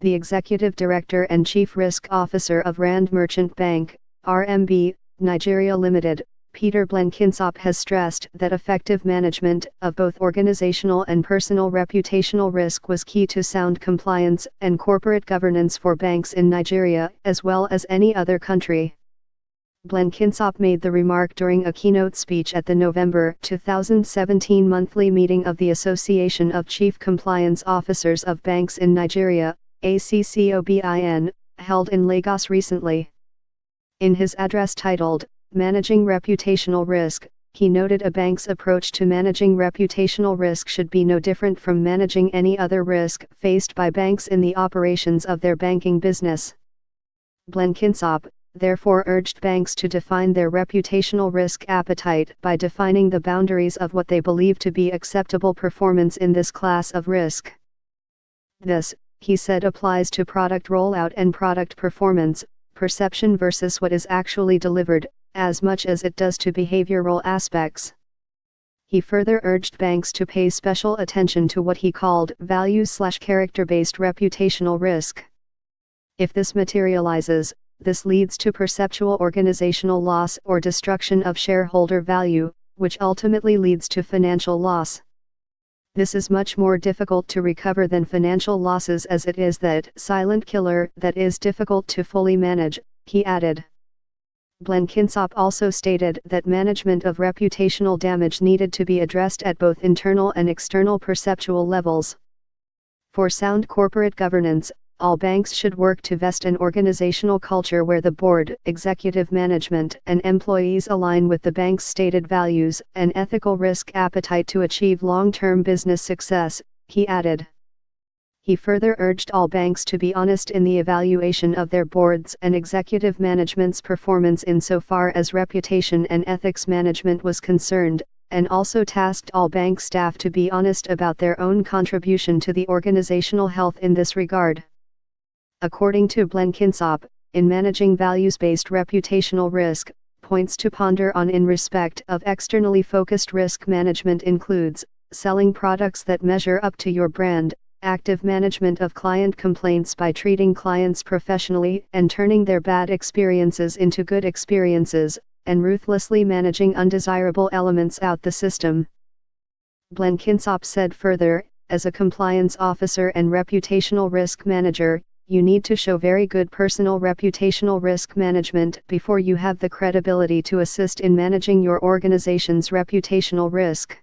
the Executive Director and Chief Risk Officer of Rand Merchant Bank, RMB, Nigeria Limited, Peter Blenkinsop has stressed that effective management of both organizational and personal reputational risk was key to sound compliance and corporate governance for banks in Nigeria as well as any other country. Blenkinsop made the remark during a keynote speech at the November 2017 monthly meeting of the Association of Chief Compliance Officers of Banks in Nigeria, ACCOBIN, held in Lagos recently. In his address titled, Managing Reputational Risk, he noted a bank's approach to managing reputational risk should be no different from managing any other risk faced by banks in the operations of their banking business. Blenkinsop, therefore, urged banks to define their reputational risk appetite by defining the boundaries of what they believe to be acceptable performance in this class of risk. This, he said, applies to product rollout and product performance, perception versus what is actually delivered, as much as it does to behavioral aspects. He further urged banks to pay special attention to what he called values/character-based reputational risk. If this materializes, this leads to perceptual organizational loss or destruction of shareholder value, which ultimately leads to financial loss. This is much more difficult to recover than financial losses, as it is that silent killer that is difficult to fully manage, he added. Blenkinsop also stated that management of reputational damage needed to be addressed at both internal and external perceptual levels. For sound corporate governance, all banks should work to vest an organizational culture where the board, executive management, and employees align with the bank's stated values and ethical risk appetite to achieve long-term business success, he added. He further urged all banks to be honest in the evaluation of their boards and executive management's performance insofar as reputation and ethics management was concerned, and also tasked all bank staff to be honest about their own contribution to the organizational health in this regard. According to Blenkinsop, in managing values-based reputational risk, points to ponder on in respect of externally focused risk management includes, selling products that measure up to your brand, active management of client complaints by treating clients professionally and turning their bad experiences into good experiences, and ruthlessly managing undesirable elements out the system. Blenkinsop said further, as a compliance officer and reputational risk manager, you need to show very good personal reputational risk management before you have the credibility to assist in managing your organization's reputational risk.